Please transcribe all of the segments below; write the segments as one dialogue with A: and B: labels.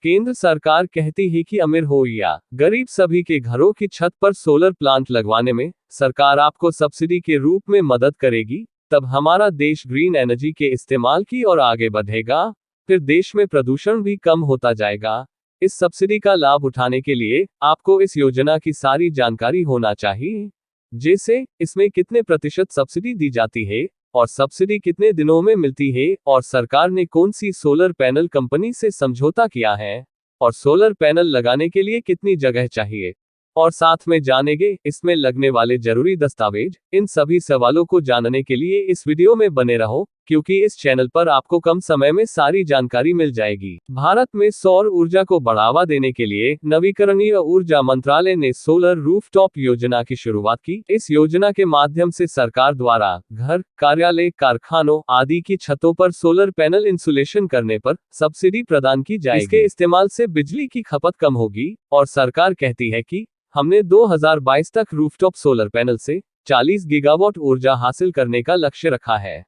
A: केंद्र सरकार कहती है कि अमीर हो या गरीब सभी के घरों की छत पर सोलर प्लांट लगवाने में सरकार आपको सब्सिडी के रूप में मदद करेगी। तब हमारा देश ग्रीन एनर्जी के इस्तेमाल की ओर आगे बढ़ेगा। फिर देश में प्रदूषण भी कम होता जाएगा। इस सब्सिडी का लाभ उठाने के लिए आपको इस योजना की सारी जानकारी होना चाहिए, जैसे इसमें कितने प्रतिशत सब्सिडी दी जाती है और सब्सिडी कितने दिनों में मिलती है, और सरकार ने कौन सी सोलर पैनल कंपनी से समझौता किया है, और सोलर पैनल लगाने के लिए कितनी जगह चाहिए, और साथ में जानेंगे इसमें लगने वाले जरूरी दस्तावेज। इन सभी सवालों को जानने के लिए इस वीडियो में बने रहो, क्योंकि इस चैनल पर आपको कम समय में सारी जानकारी मिल जाएगी। भारत में सौर ऊर्जा को बढ़ावा देने के लिए नवीकरणीय ऊर्जा मंत्रालय ने सोलर रूफटॉप योजना की शुरुआत की। इस योजना के माध्यम से सरकार द्वारा घर, कार्यालय, कारखानों आदि की छतों पर सोलर पैनल इंसुलेशन करने पर सब्सिडी प्रदान की जाएगी। इसके इस्तेमाल से बिजली की खपत कम होगी और सरकार कहती है कि हमने 2022 तक रूफटॉप सोलर पैनल से 40 गीगावाट ऊर्जा हासिल करने का लक्ष्य रखा है।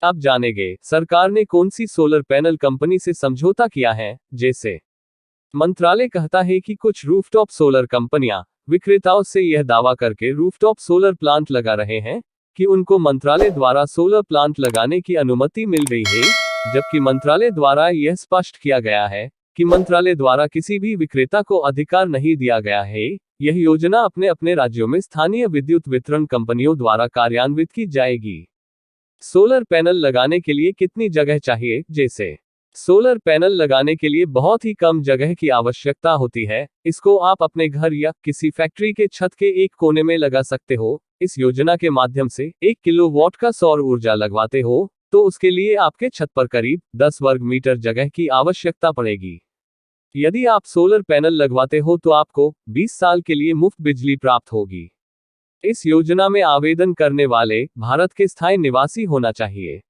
A: अब जानेंगे सरकार ने कौन सी सोलर पैनल कंपनी से समझौता किया है। जैसे मंत्रालय कहता है कि कुछ रूफटॉप सोलर कंपनियां विक्रेताओं से यह दावा करके रूफटॉप सोलर प्लांट लगा रहे हैं कि उनको मंत्रालय द्वारा सोलर प्लांट लगाने की अनुमति मिल गई है, जबकि मंत्रालय द्वारा यह स्पष्ट किया गया है कि मंत्रालय द्वारा किसी भी विक्रेता को अधिकार नहीं दिया गया है। यह योजना अपने अपने राज्यों में स्थानीय विद्युत वितरण कंपनियों द्वारा कार्यान्वित की जाएगी। सोलर पैनल लगाने के लिए कितनी जगह चाहिए। जैसे सोलर पैनल लगाने के लिए बहुत ही कम जगह की आवश्यकता होती है। इसको आप अपने घर या किसी फैक्ट्री के छत के एक कोने में लगा सकते हो। इस योजना के माध्यम से 1 किलोवाट का सौर ऊर्जा लगवाते हो तो उसके लिए आपके छत पर करीब 10 वर्ग मीटर जगह की आवश्यकता पड़ेगी। यदि आप सोलर पैनल लगवाते हो तो आपको 20 साल के लिए मुफ्त बिजली प्राप्त होगी। इस योजना में आवेदन करने वाले भारत के स्थायी निवासी होना चाहिए।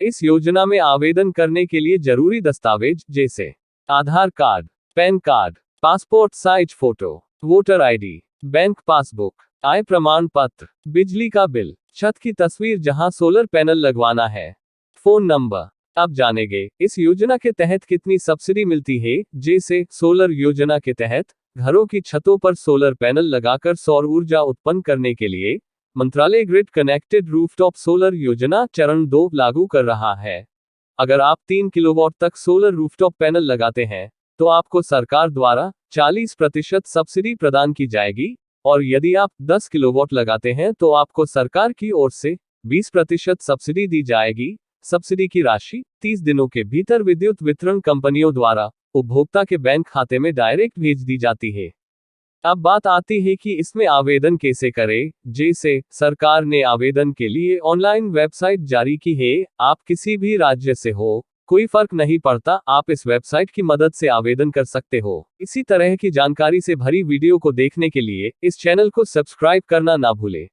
A: इस योजना में आवेदन करने के लिए जरूरी दस्तावेज जैसे Aadhaar card, PAN card, passport size photo, voter ID, bank passbook, आय प्रमाण पत्र, बिजली का बिल, छत की तस्वीर जहां सोलर पैनल लगवाना है, फोन नंबर। अब जानेंगे इस योजना के तहत कितनी सब्सिडी मिलती है। जैसे सोलर योजना के तहत घरों की छतों पर सोलर पैनल लगाकर सौर ऊर्जा उत्पन्न करने के लिए मंत्रालय ग्रिड कनेक्टेड रूफटॉप सोलर योजना चरण 2 लागू कर रहा है। अगर आप 3 किलोवाट तक सोलर रूफटॉप पैनल लगाते हैं तो आपको सरकार द्वारा 40% सब्सिडी प्रदान की जाएगी, और यदि आप 10 किलोवाट लगाते हैं तो आपको सरकार की ओर से 20% सब्सिडी दी जाएगी। सब्सिडी की राशि 30 दिनों के भीतर विद्युत वितरण कंपनियों द्वारा उपभोक्ता के बैंक खाते में डायरेक्ट भेज दी जाती है। अब बात आती है कि इसमें आवेदन कैसे करें। जैसे सरकार ने आवेदन के लिए ऑनलाइन वेबसाइट जारी की है। आप किसी भी राज्य से हो, कोई फर्क नहीं पड़ता, आप इस वेबसाइट की मदद से आवेदन कर सकते हो। इसी तरह की जानकारी से भरी वीडियो को देखने के लिए इस चैनल को सब्सक्राइब करना ना भूलें।